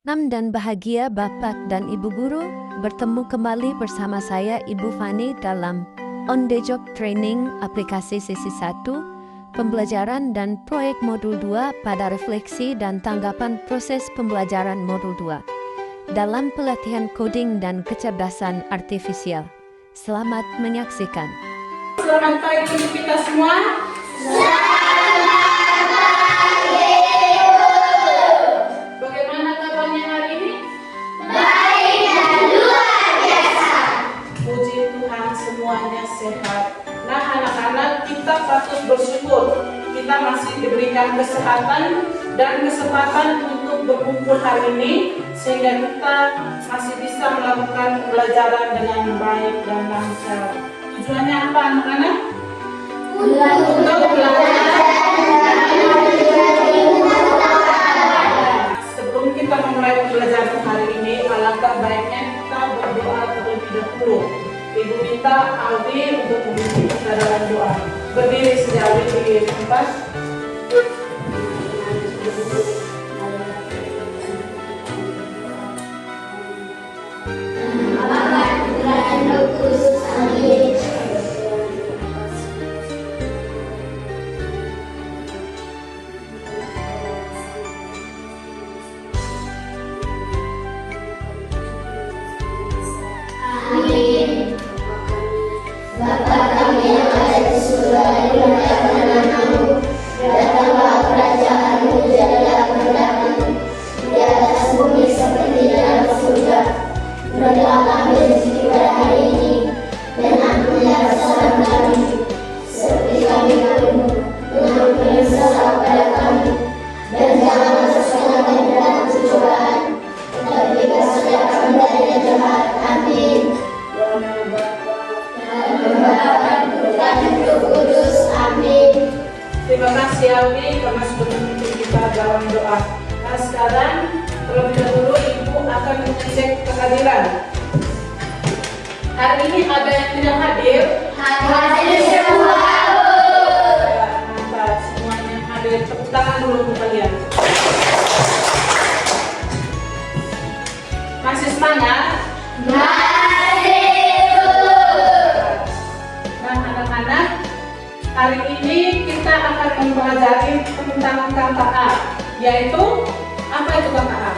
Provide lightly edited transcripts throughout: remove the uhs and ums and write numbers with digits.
Senang dan bahagia Bapak dan Ibu Guru bertemu kembali bersama saya Ibu Fani dalam On The Job Training aplikasi sesi 1, pembelajaran dan proyek modul 2 pada refleksi dan tanggapan proses pembelajaran modul 2 dalam pelatihan coding dan kecerdasan artifisial. Selamat menyaksikan. Selamat pagi kita semua. Bagaimana kabarnya hari ini? Baik dan luar biasa. Puji Tuhan semuanya sehat. Nah anak-anak, kita patut bersyukur. Kita masih diberikan kesehatan dan kesempatan untuk berkumpul hari ini, sehingga kita masih bisa melakukan pembelajaran dengan baik dan lancar. Tujuannya apa anak-anak? Untuk belajar. Sebelum kita memulai pembelajaran hari ini, alangkah baiknya kita berdoa terlebih dahulu. Ibu minta Aldi untuk memimpin kita dalam doa. Berdiri sejauh di tempat. Bapa kami yang ada di surga, dimuliakan namamu, datanglah kerajaanmu, jadilah kehendakmu di atas bumi seperti di dalam surga. Berilah kami rezeki pada hari ini, dan ampunilah kesalahan kami, seperti kami mengampuni kesalahan pada kami, dan jangan masukkan kami dalam pencobaan, tetapi bebaskanlah kami dari yang jahat. Amin. Terima kasih Aldi karena sudah memimpin kita dalam doa. Nah sekarang terlebih dahulu Ibu akan mengecek kehadiran. Hari ini ada yang tidak hadir? Hadir semua. Mantap, semuanya hadir. Tepuk tangan dulu untuk kalian. Masih semangat? Nah anak-anak, hari ini kita akan mempelajari tentang kata A, yaitu apa itu kata A?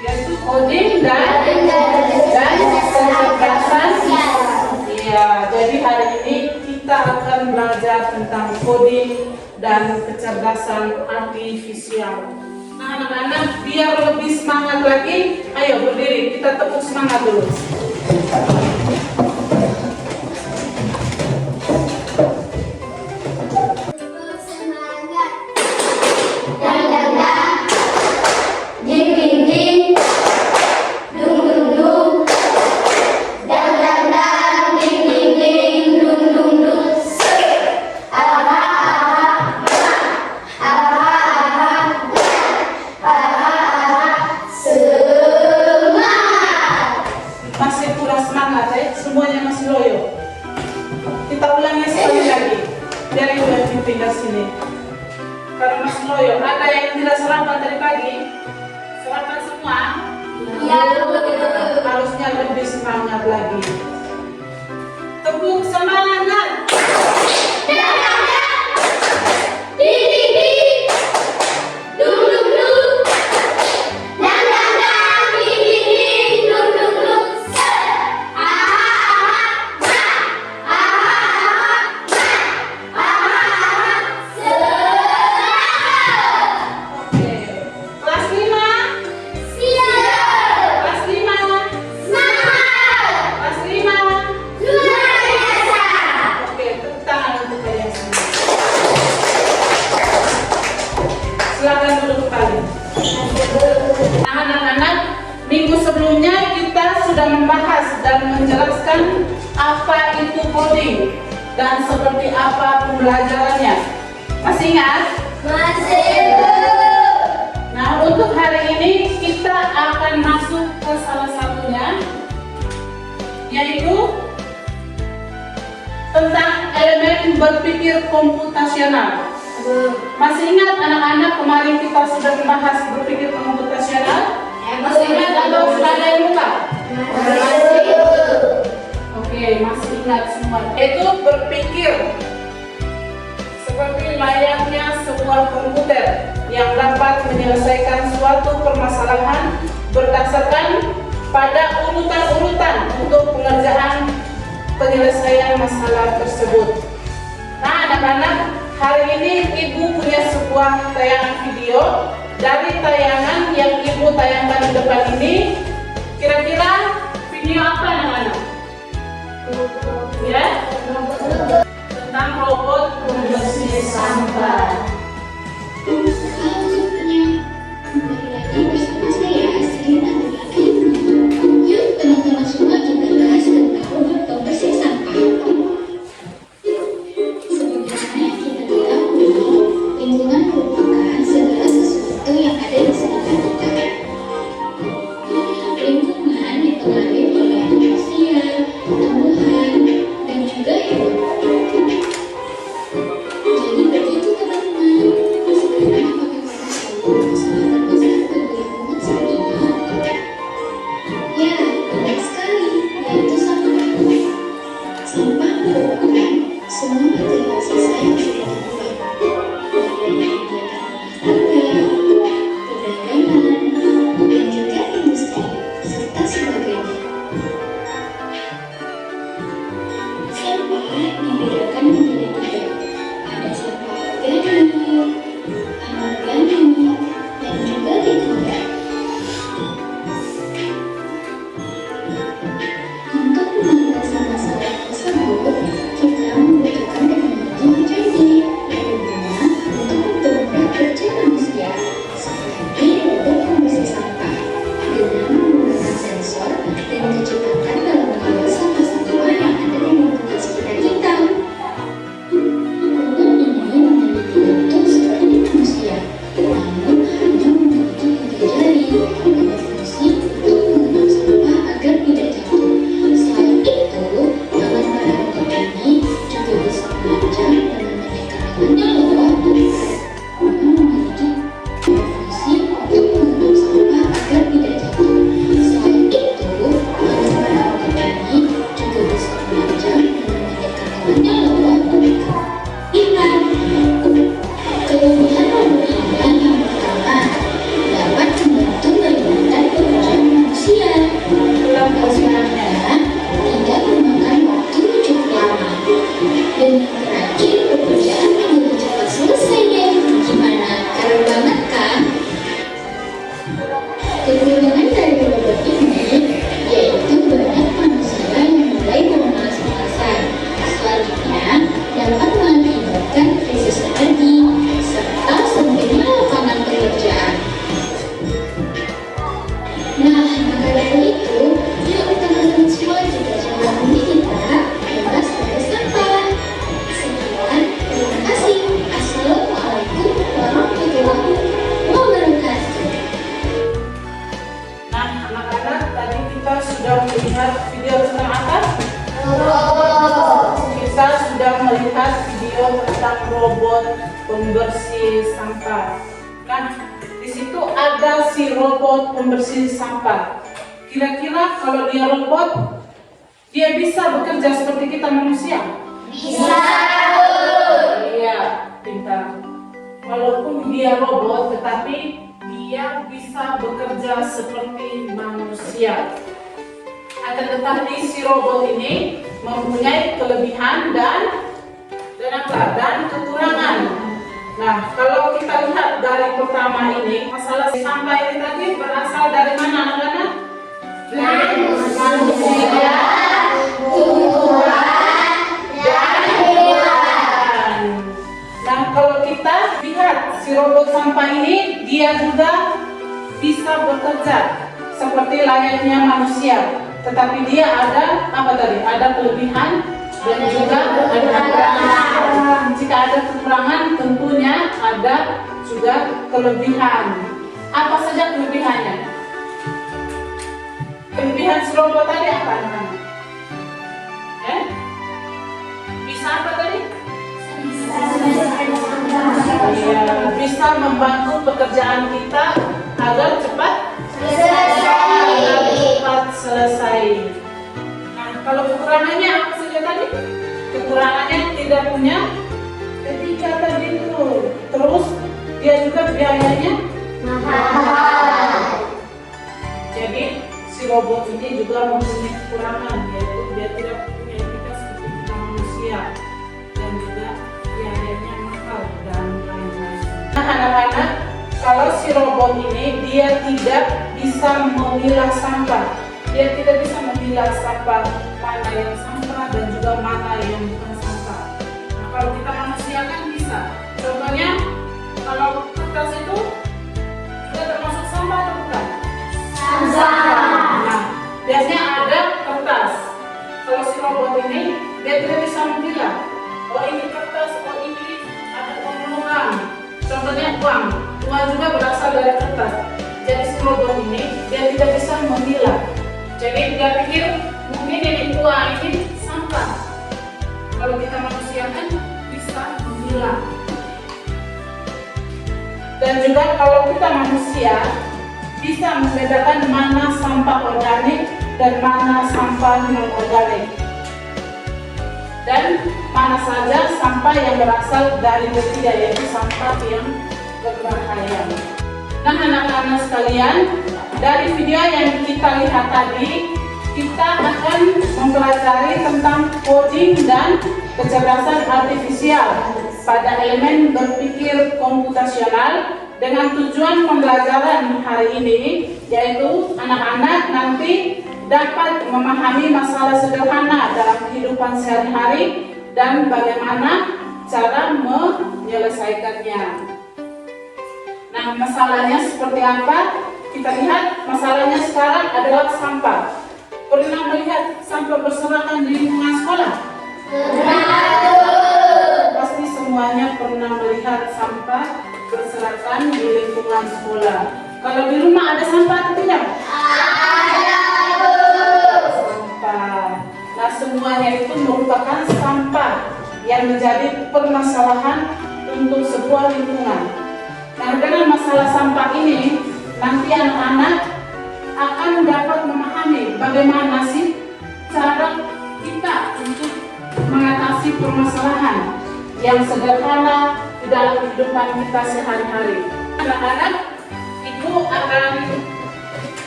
Yaitu coding dan kecerdasan. Iya, jadi hari ini kita akan belajar tentang coding dan kecerdasan artifisial. Nah anak-anak, biar lebih semangat lagi, ayo berdiri, kita tepuk semangat dulu. Masih kurang semangat ya, semuanya masih loyo. Kita ulangi sekali lagi. Dari udah pindah sini. Karena masih loyo. Ada yang tidak sarapan tadi pagi? Sarapan semua? Ya. Harusnya lebih semangat lagi. Tepuk semangat. Kelas 5. Kelas 5. Kelas 5. Oke, tepuk tangan untuk kalian semua. Silakan duduk kembali. Nah, anak-anak, minggu sebelumnya kita sudah membahas dan menjelaskan apa itu coding dan seperti apa pembelajarannya. Masih ingat? Nah, untuk hari ini kita akan masuk ke salah satunya, yaitu tentang elemen berpikir komputasional. Masih ingat anak-anak kemarin kita sudah membahas berpikir komputasional? Oke, masih ingat semua. Itu berpikir seperti layaknya sebuah komputer yang dapat menyelesaikan suatu permasalahan berdasarkan pada urutan-urutan untuk pengerjaan penyelesaian masalah tersebut. Nah, anak-anak, hari ini Ibu punya sebuah tayangan video. Dari tayangan yang Ibu tayangkan di depan ini, kira-kira video apa anak-anak? Ya? Tentang robot pembersih sampah. Kembali lagi bersama saya, Selina Nurlaki. Yuk teman-teman semua kita bahas tentang robot pembersih sampah. Sebelumnya kita ketahui lingkungan merupakan segala sesuatu yang ada di sekitar kita. Lingkungan dipengaruhi oleh manusia, tumbuhan, dan juga hewan. Jadi begitu teman-teman. Sekarang bagaimana kalau kesehatan masyarakat berlingkungan saat ini? Ya, benar sekali, yaitu sampah. Sampah merupakan semua material sisa yang sudah dibuang, mulai dari kegiatan rumah tangga, perdagangan, dan juga industri, serta sebagainya. Sampah dibedakan menjadi tiga. Ada sampah organik, anorganik, dan juga tidak. Untuk mengatasi masalah tersebut, kita membutuhkan teknologi yang canggih berguna untuk mempermudah kerja manusia, seperti robot pembersih sampah dengan menggunakan sensor dan kecepatan dalam mengambil sampah-sampah yang ada di lingkungan sekitar kita. Robot ini memiliki bentuk seperti manusia, namun hanya memiliki 3 jari dan berfungsi untuk mengenal sampah agar tidak jatuh. Selain itu, tangan pada robot ini juga bisa memanjang dan menaikkan tangannya loh. Karena memiliki berfungsi untuk mengenal sampah agar tidak jatuh. Selain itu, tangan pada robot ini juga bisa memanjang dan menaikkan tangannya loh. Ingat, kelebihan robot ini yang pertama, dapat membantu meringankan pekerjaan manusia. Yang kedua, tidak memakan waktu cukup lama. Dan yang terakhir, pekerjaan menjadi cepat selesai deh. Gimana? Keren banget kan? Kekurangan dari robot ini yaitu banyak manusia yang mulai bermalas-malasan. Selanjutnya, dapat mengakibatkan krisis energi serta sempitnya lapangan pekerjaan. Nah, maka dari itu, yuk teman-teman semua juga jangan lupa kita bebas dari sampah. Sekian, terima kasih. Assalamualaikum warahmatullahi wabarakatuh. Nah, anak-anak, tadi kita sudah melihat video tentang apa? Kita sudah melihat video tentang robot pembersih sampah. Nah, di situ ada si robot pembersih sampah. Kira-kira kalau dia robot, dia bisa bekerja seperti kita manusia? Bisa. Iya, pintar. Walaupun dia robot, tetapi dia bisa bekerja seperti manusia. Akan tetapi si robot ini mempunyai kelebihan dan kekurangan. Nah, kalau kita lihat dari pertama ini, masalah sampah ini tadi berasal dari mana anak-anak? Manusia, tumbuhan, dan hewan. Nah, kalau kita lihat si robot sampah ini, dia juga bisa bekerja seperti layaknya manusia. Tetapi dia ada apa tadi? Ada kelebihan dan juga ada kekurangan. Jika ada kekurangan, tentunya ada juga kelebihan. Apa saja kelebihannya? Kelebihan si robot tadi apa? Bisa apa tadi? Bisa membantu pekerjaan kita agar cepat selesai. kekurangannya apa saja tadi? Kekurangannya tidak punya etika tadi itu. Terus dia juga biayanya mahal. Jadi si robot ini juga mempunyai kekurangan, yaitu dia tidak punya etika seperti kita manusia, dan juga biayanya mahal dan lain-lain. Nah anak-anak, kalau si robot ini dia tidak bisa memilah sampah, dia tidak bisa memilah sampah mana yang sampah dan juga mana yang bukan sampah. Nah kalau kita manusia kan bisa. Contohnya kalau kertas itu juga termasuk sampah atau bukan? Nah, biasanya ada kertas. Kalau si robot ini dia tidak bisa memilah. Oh ini kertas, oh ini ada uang. Contohnya uang. Uang juga berasal dari kertas. Jadi si robot ini dia tidak bisa memilah. Jadi dia pikir mungkin ini uang, ini sampah. Kalau kita manusia kan bisa memilah. Dan juga kalau kita manusia bisa membedakan mana sampah organik dan mana sampah non-organik, dan mana saja sampah yang berasal dari berbeda, yaitu sampah yang berbahaya. Nah anak-anak sekalian, dari video yang kita lihat tadi, kita akan mempelajari tentang coding dan kecerdasan artifisial pada elemen berpikir komputasional, dengan tujuan pembelajaran hari ini yaitu anak-anak nanti dapat memahami masalah sederhana dalam kehidupan sehari-hari dan bagaimana cara menyelesaikannya. Nah, masalahnya seperti apa? Kita lihat masalahnya sekarang adalah sampah. Pernah melihat sampah berserakan di lingkungan sekolah? Pasti semuanya pernah melihat sampah berserakan di lingkungan sekolah. Kalau di rumah ada sampah atau tidak? Ada. Sampah. Nah semuanya itu merupakan sampah yang menjadi permasalahan untuk sebuah lingkungan. Nah dengan masalah sampah ini nanti anak-anak akan dapat memahami bagaimana sih cara kita untuk mengatasi permasalahan yang sederhana di dalam kehidupan kita sehari-hari. Anak-anak, ibu akan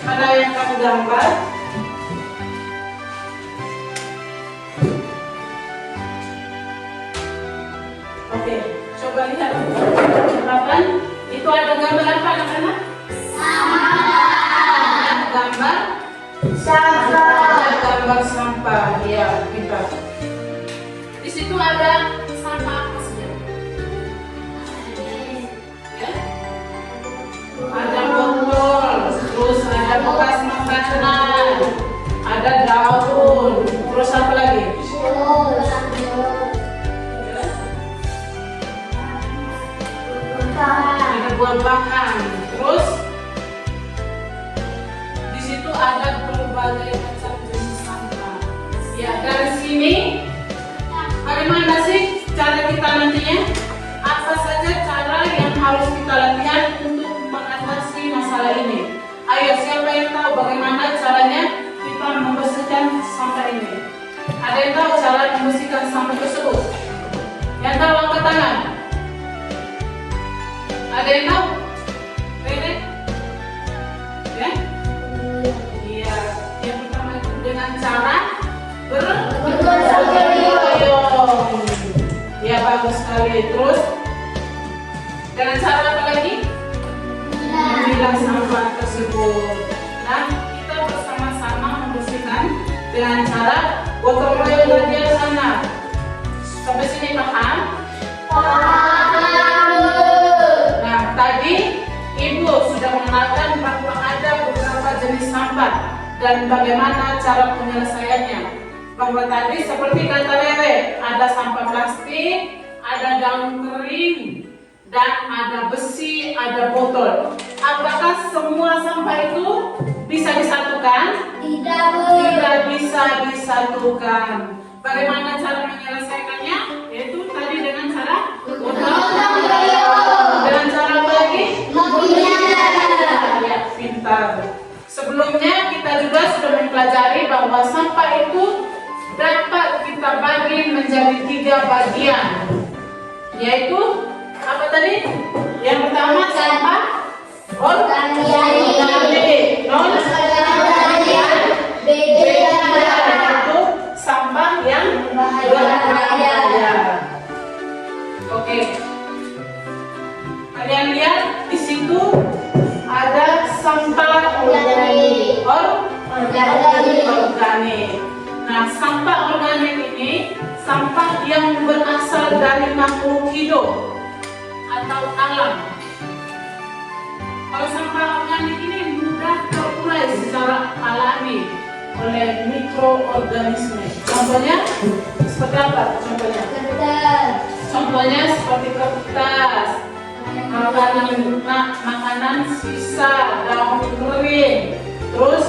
ada yang kamu gambar. Oke, coba lihat. Silakan. Itu ada gambar apa anak-anak? Gambar Sampah. ada gambar sampah. Ya, pintar. Di situ ada sampah apa saja? Ya? Ada botol, terus ada bekas makanan, ada daun, terus apa lagi? Ada buah-buahan, terus di situ ada berbagai macam jenis sampah. Ya, dari sini bagaimana sih cara kita nantinya? Apa saja cara yang harus kita latihan untuk mengatasi masalah ini? Ayo, siapa yang tahu bagaimana caranya kita membersihkan sampah ini? Ada yang tahu cara membersihkan sampah tersebut? Yang tahu angkat tangan. Ada yang tahu? Rene? Ya? Iya. Yang pertama itu dengan cara bergotong royong. Ya bagus sekali. Terus dengan cara apa lagi? Memilah sampah tersebut. Nah, kita bersama-sama membersihkan dengan cara gotong royong bagian sana. Sampai sini paham? Nah, tadi Ibu sudah mengenalkan bahwa ada beberapa jenis sampah dan bagaimana cara penyelesaiannya. Bahwa tadi seperti kata Rere, ada sampah plastik, ada daun kering, dan ada besi, ada botol. Apakah semua sampah itu bisa disatukan? Tidak bisa disatukan. Bagaimana cara menyelesaikannya? Yaitu tadi dengan cara gotong royong. Dengan cara apa lagi? Ya, pintar. Sebelumnya kita juga sudah mempelajari bahwa sampah itu dapat kita bagi menjadi 3 bagian, yaitu apa tadi? Yang pertama sampah organik, non itu sampah yang berbahaya. Oke, kalian lihat di situ ada sampah organik. Nah, sampah organik ini sampah yang berasal dari makhluk hidup atau alam. Kalau sampah organik ini mudah terurai secara alami oleh mikroorganisme. Contohnya seperti apa? Contohnya seperti kertas, makanan sisa, daun kering, terus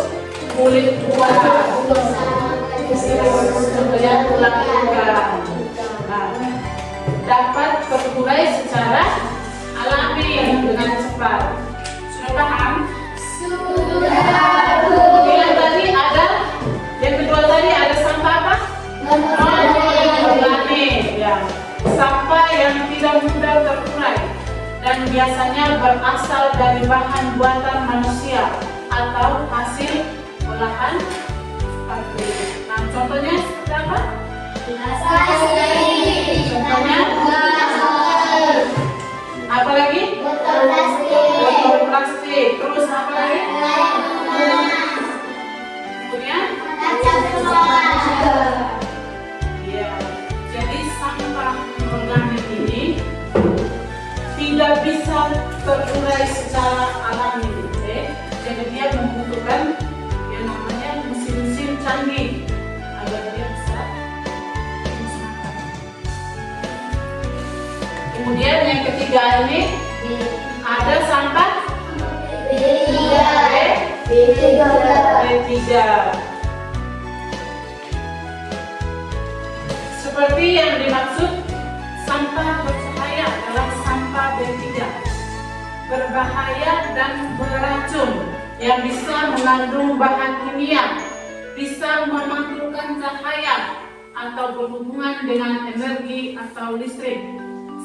kulit buah, contohnya tulang ikan. Nah, dapat terurai secara alami dengan cepat. Sudah paham? Yang tadi ada, yang kedua tadi ada sampah apa? Non-organik, ya. Sampah yang tidak mudah terurai dan biasanya berasal dari bahan buatan manusia atau hasil olahan pabrik. Nah, contohnya seperti apa? Contohnya apa lagi? Botol plastik. Terus apa lagi? Kemudian ya, jadi sampah organik ini tidak bisa terurai secara alami, jadi dia membutuhkan yang namanya mesin-mesin canggih agar dia bisa dimusnahkan. Kemudian yang ketiga ini ada sampah B3. Seperti yang dimaksud, sampah berbahaya adalah sampah B3, berbahaya dan beracun yang bisa mengandung bahan kimia, bisa memantulkan cahaya atau berhubungan dengan energi atau listrik.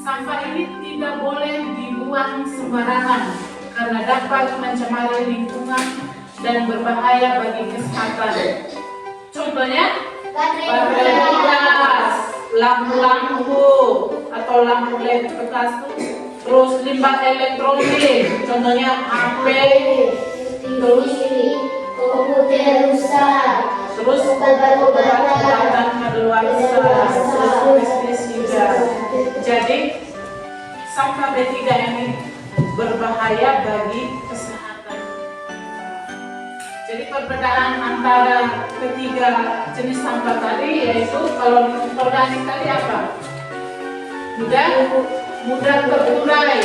Sampah ini tidak boleh dibuang sembarangan karena dapat mencemari lingkungan dan berbahaya bagi kesehatan. Contohnya baterai bekas, lampu-lampu atau lampu LED bekas, terus limbah elektronik, contohnya HP, terus komputer rusak, terus obat-obatan kadaluarsa, plastik juga. Jadi sampah B3 ini berbahaya bagi kesehatan. Jadi perbedaan antara ketiga jenis sampah tadi yaitu kalau organik tadi apa? Mudah terurai.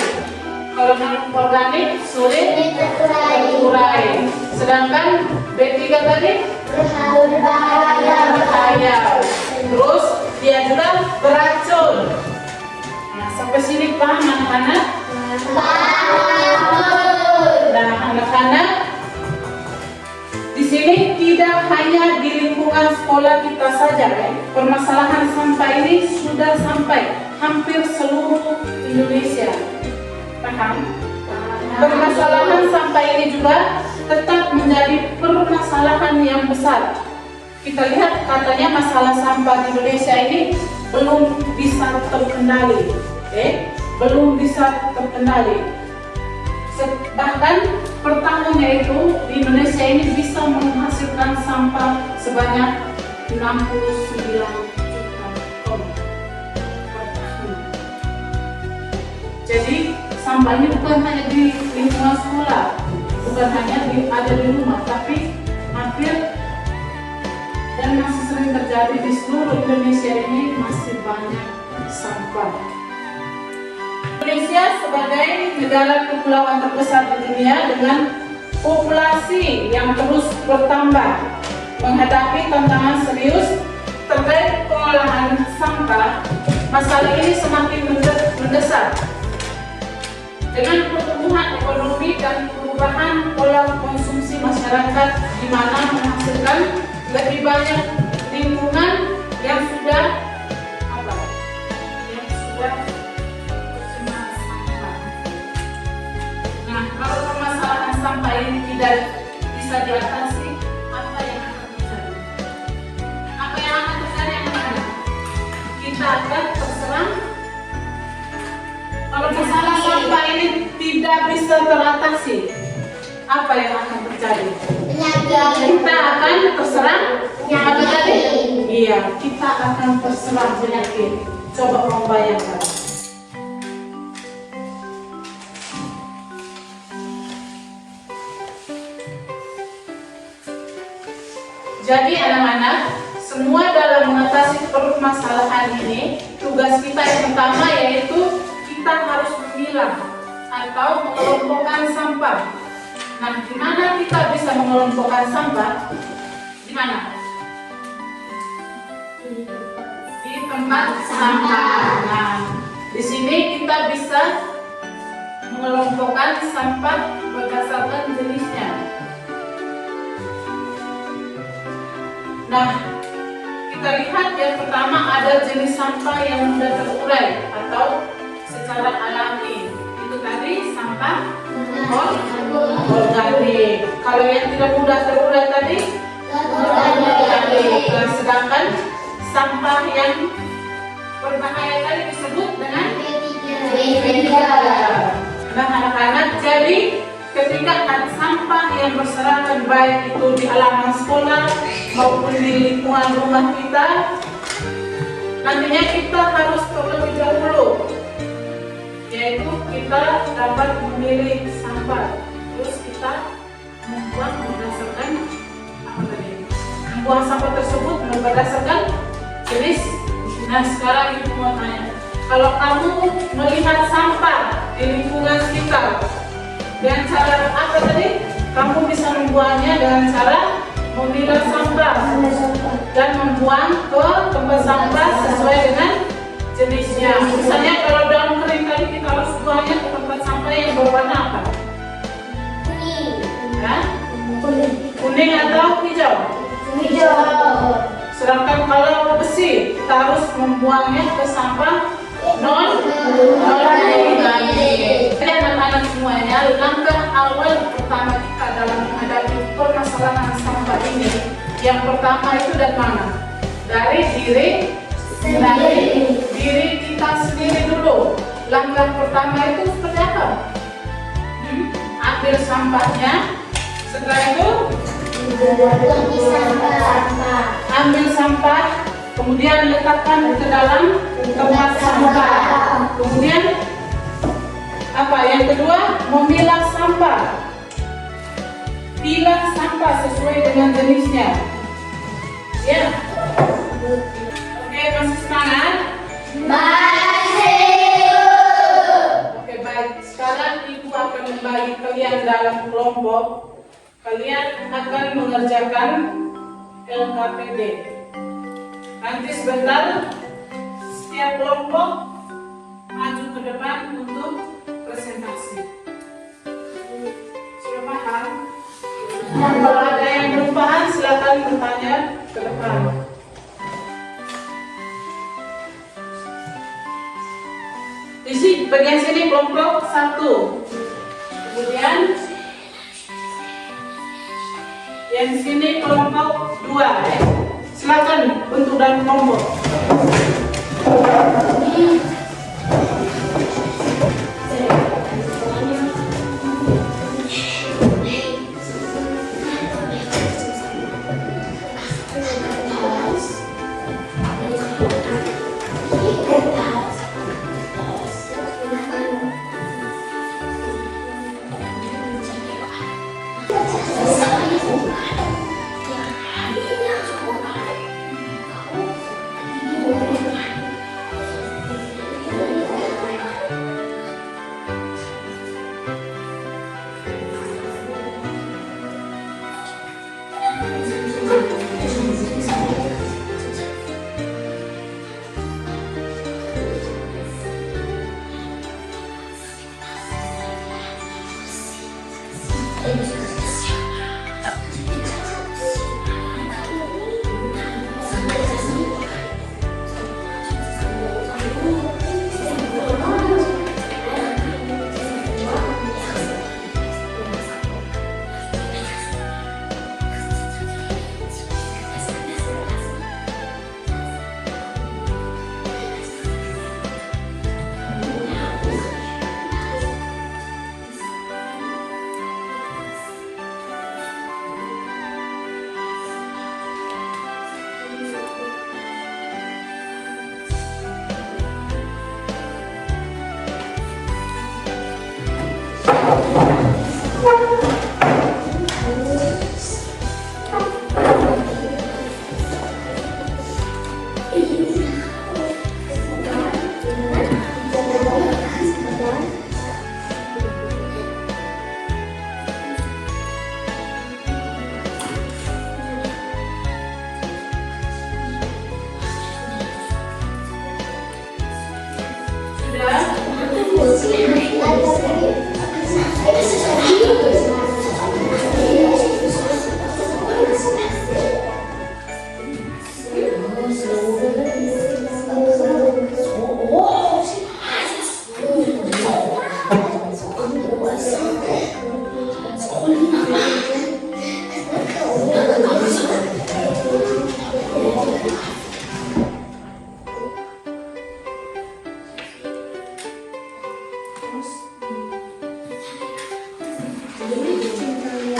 Kalau non-organik sulit terurai. Sedangkan B3 tadi berbahaya. Terus dia juga beracun. Nah, sampai sini paham anak-anak? Nah, anak-anak, di sini tidak hanya di lingkungan sekolah kita saja, permasalahan sampah ini sudah sampai hampir seluruh Indonesia. Paham? Permasalahan sampah ini juga tetap menjadi permasalahan yang besar. Kita lihat katanya masalah sampah di Indonesia ini belum bisa terkendali, belum bisa terkendali. Bahkan per tahunnya itu di Indonesia ini bisa menghasilkan sampah sebanyak 69 juta ton per tahun. Jadi sampah ini bukan hanya di lingkungan sekolah, bukan hanya ada di rumah, tapi hampir dan masih sering terjadi di seluruh Indonesia ini masih banyak sampah. Indonesia sebagai negara kepulauan terbesar di dunia dengan populasi yang terus bertambah menghadapi tantangan serius terkait pengolahan sampah. Masalah ini semakin mendesak. Dengan pertumbuhan ekonomi dan perubahan pola konsumsi masyarakat di mana menghasilkan lebih banyak lingkungan yang sudah apa? Yang sudah tercemar sampah. Nah, kalau permasalahan sampah ini tidak bisa diatasi, apa yang akan terjadi? Apa yang akan terjadi anak-anak? Kita akan terserang. Kalau masalah sampah ini tidak bisa teratasi, apa yang akan terjadi? Kita akan terserang apa tadi? Iya, kita akan terserang penyakit. Coba kamu bayangkan. Jadi anak-anak, semua dalam mengatasi permasalahan ini, tugas kita yang pertama yaitu kita harus memilah atau mengelompokkan sampah. Nah, di mana kita bisa mengelompokkan sampah? Di mana? Di tempat sampah. Nah, di sini kita bisa mengelompokkan sampah berdasarkan jenisnya. Nah, kita lihat yang pertama ada jenis sampah yang mudah terurai atau secara alami. Itu tadi sampah organik. Kalau yang tidak mudah terurai tadi organik. Nah, sedangkan sampah yang berbahaya tadi disebut dengan B3. Nah, anak-anak, jadi ketika ada sampah yang berserakan baik itu di halaman sekolah maupun di lingkungan rumah kita, nantinya kita harus terlebih dahulu, yaitu kita dapat memilih sampah, terus kita membuang berdasarkan apa tadi? Membuang sampah tersebut berdasarkan jenis. Nah, sekarang ibu mau tanya, kalau kamu melihat sampah di lingkungan sekitar, dengan cara apa tadi? Kamu bisa membuangnya dengan cara memilah sampah dan membuang ke tempat sampah sesuai dengan jenisnya. Misalnya kalau daun kering tadi kita harus buangnya ke tempat sampah yang berwarna apa? Kuning atau hijau? Hijau. Sedangkan kalau besi kita harus membuangnya ke sampah non-organik. Jadi anak-anak semuanya, langkah awal pertama kita dalam menghadapi permasalahan sampah ini, yang pertama itu dari mana? Dari diri kita sendiri dulu. Langkah pertama itu seperti apa? Ambil sampahnya. Setelah itu ambil sampah, kemudian letakkan ke dalam tempat sampah. Kemudian apa? Yang kedua, memilah sampah. Pilah sampah sesuai dengan jenisnya. Ya. Oke, masih semangat? Oke, baik. Sekarang ibu akan membagi kalian dalam kelompok. Kalian akan mengerjakan LKPD. Nanti sebentar setiap kelompok maju ke depan untuk presentasi. Sudah paham? Kalau ada yang belum paham silakan bertanya ke depan. Di sini bagian sini kelompok 1. Kemudian yang sini kelompok 2. Silakan bentuk dan kelompok.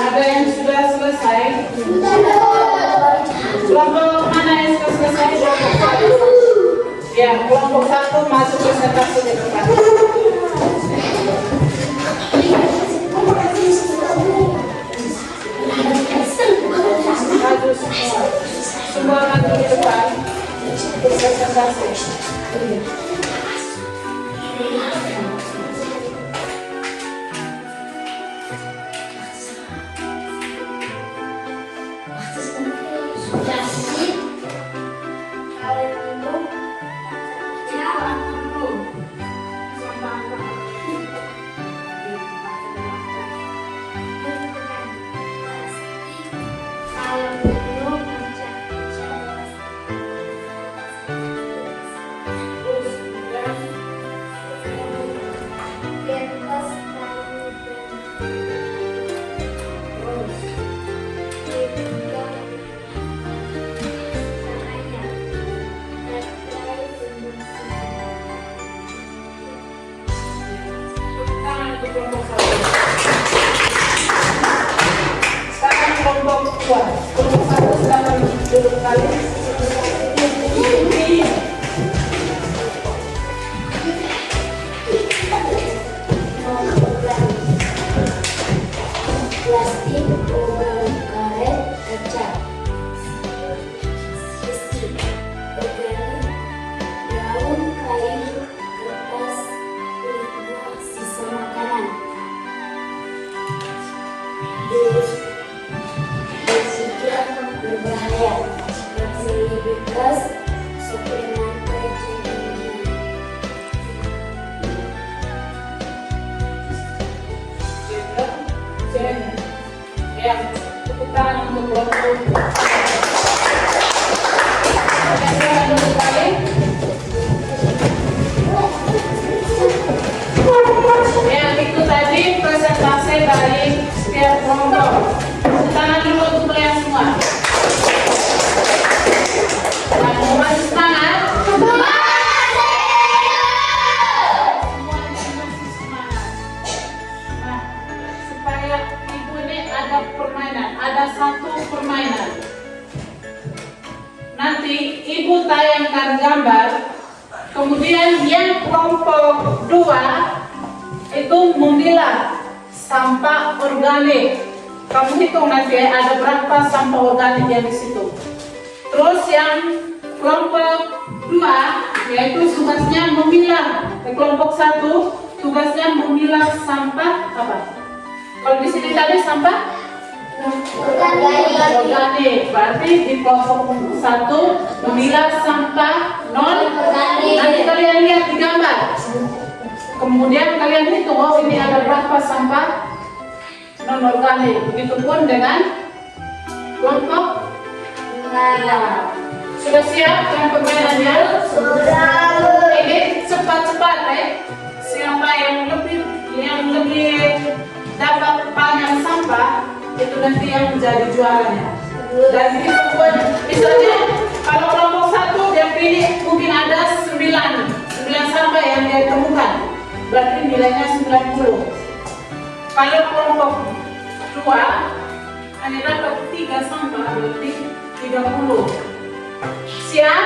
Ada yang sudah selesai? Kelompok mana yang sudah selesai? Kelompok satu. Ya, kelompok satu masuk presentasi di depan. Maju semua. Semua maju di depan. Presentasi. Kelompok satu. Sekarang kelompok dua. Kelompok satu silakan duduk kali. Plastik, lubang karet, kaca. Besi, organik, daun, kayu, kertas, kulit buah, sisa makanan. Berzikir berbahaya, bakteri bekas, suplemen terjadi. Ya, tepuk tangan untuk kelompok dua. Silakan duduk kali. Ya, itu tadi presentasi dari setiap kelompok. Tepuk tangan dulu untuk kalian semua. Dan masih semangat. Semuanya masih semangat. Nah, supaya ibu ini ada permainan, ada satu permainan. Nanti ibu tayangkan gambar, kemudian yang kelompok dua itu memilah sampah organik. Kamu hitung nanti ada berapa sampah organik yang di situ. Terus yang kelompok dua yaitu tugasnya memilah. Kelompok satu tugasnya memilah sampah apa? Kalau di sini tadi sampah organik. Berarti di kelompok satu memilah sampah non organik. Nanti kalian lihat di gambar. Kemudian kalian hitung, oh ini ada berapa sampah non organik. Begitupun dengan kelompok dua. Sudah siap dengan permainannya? Sudah. Ini cepat-cepat Siapa yang lebih dapat panjang sampah itu nanti yang menjadi juaranya. Dan begitupun misalnya kalau kelompok satu dia pilih mungkin ada 9 sampah yang dia temukan. Berarti nilainya 90. Kalau kelompok dua hanya dapat 3 sampah berarti 30. Siap?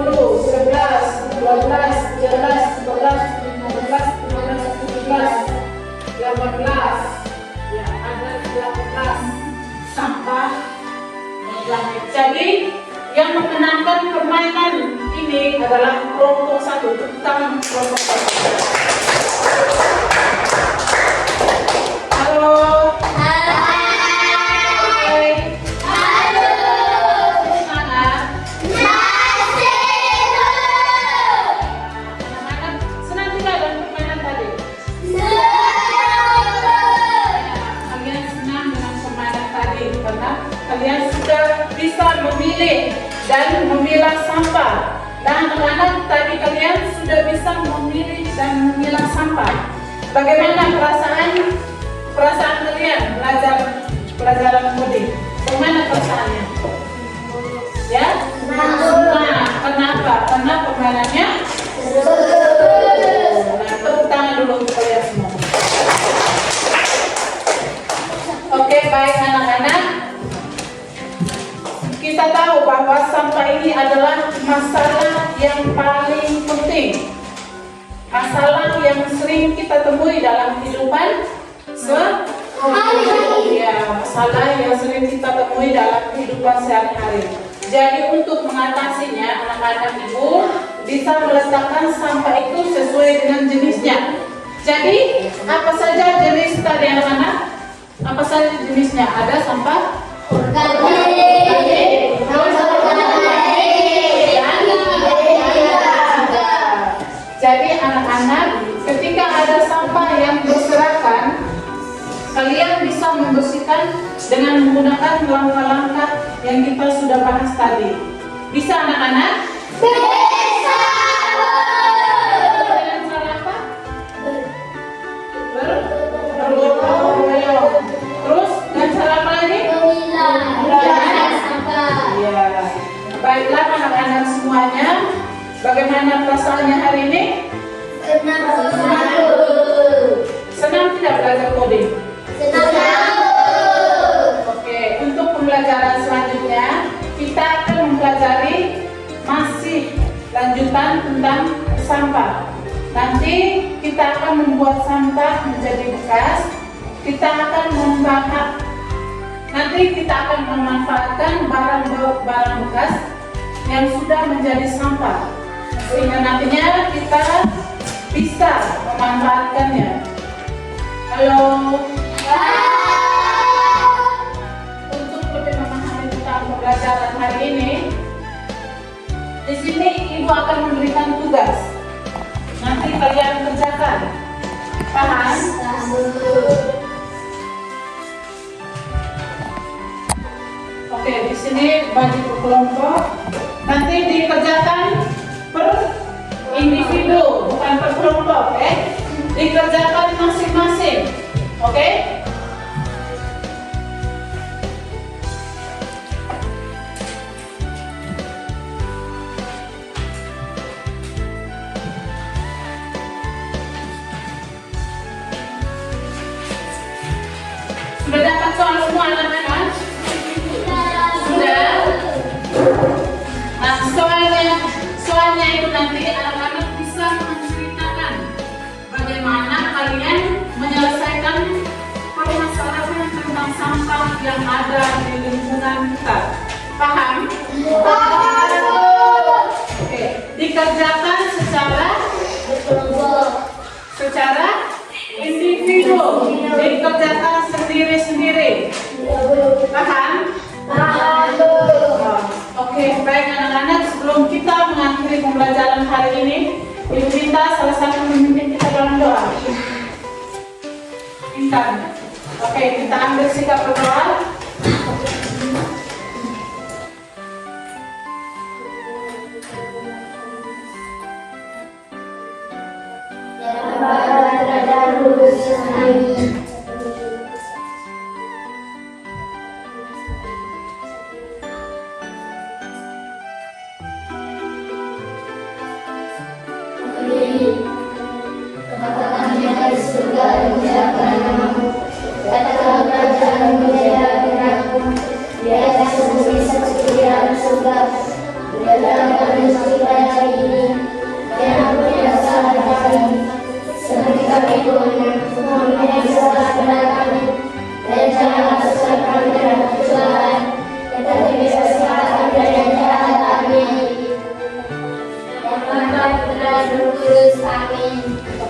10, 11, 12, 13, 14, 15, 16, 17, 18. Ya, ada 18 sampah langit. Jadi yang memenangkan permainan ini adalah kelompok 1. Tentang kelompok 1. Halo. Hai. Semangat. Anak-anak senang tidak dengan permainan tadi? Kalian senang dengan permainan tadi karena kalian sudah bisa memilih dan memilah sampah. Dan anak-anak tadi kalian sudah bisa memilih dan memilah sampah. Bagaimana perasaan kalian belajar pelajaran coding? Bagaimana perasaannya? Ya? Nah, kenapa? Karena permainannya nah, tepuk tangan dulu untuk kalian semua. Oke, baik anak-anak. Kita tahu bahwa sampah ini adalah masalah yang paling penting. Masalah yang sering kita temui dalam kehidupan sehari-hari. Ya, masalah yang sering kita temui dalam kehidupan sehari-hari. Jadi untuk mengatasinya, anak-anak ibu bisa meletakkan sampah itu sesuai dengan jenisnya. Jadi, apa saja jenis tadi anak-anak? Apa saja jenisnya? Ada sampah Jadi anak-anak, ketika ada sampah yang berserakan, kalian bisa membersihkan dengan menggunakan langkah-langkah yang kita sudah bahas tadi. Bisa anak-anak? Bisa. Dengan cara apa? Bergotong royong. Terus dan cara apa lagi? Memilah sampah. Iya. Baiklah anak-anak semuanya, bagaimana perasaannya hari ini? Senang tidak belajar coding? Oke, untuk pembelajaran selanjutnya kita akan mempelajari masih lanjutan tentang sampah. Nanti kita akan membuat sampah menjadi bekas. Kita akan memanfaatkan barang bekas yang sudah menjadi sampah, sehingga nantinya kita bisa memanfaatkannya. Halo. Untuk lebih memahami tentang pembelajaran hari ini, di sini ibu akan memberikan tugas. Nanti kalian kerjakan. Paham? Oke, di sini bagi per kelompok. Nanti dikerjakan per individu, bukan per kelompok, dikerjakan masing-masing. Oke? Sudah dapat soal semua anak-anak? Sudah? Nah, soalnya itu nanti anak-anak bisa menceritakan bagaimana kalian menyelesaikan permasalahan tentang sampah yang ada di lingkungan kita. Paham? Oke, dikerjakan secara individu, dikerjakan sendiri-sendiri. Paham? Oke, baik anak-anak, sebelum kita mengakhiri pembelajaran hari ini, ibu minta salah satu memimpin kita dalam doa. Intan. Oke, kita ambil sikap berdoa.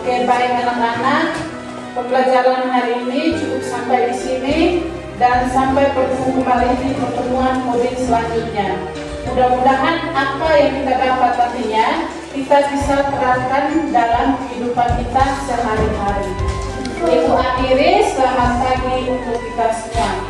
Oke, baik anak-anak, pembelajaran hari ini cukup sampai di sini dan sampai bertemu kembali di pertemuan coding selanjutnya. Mudah-mudahan apa yang kita dapat nantinya kita bisa terapkan dalam kehidupan kita sehari-hari. Ibu akhiri, selamat pagi untuk kita semua.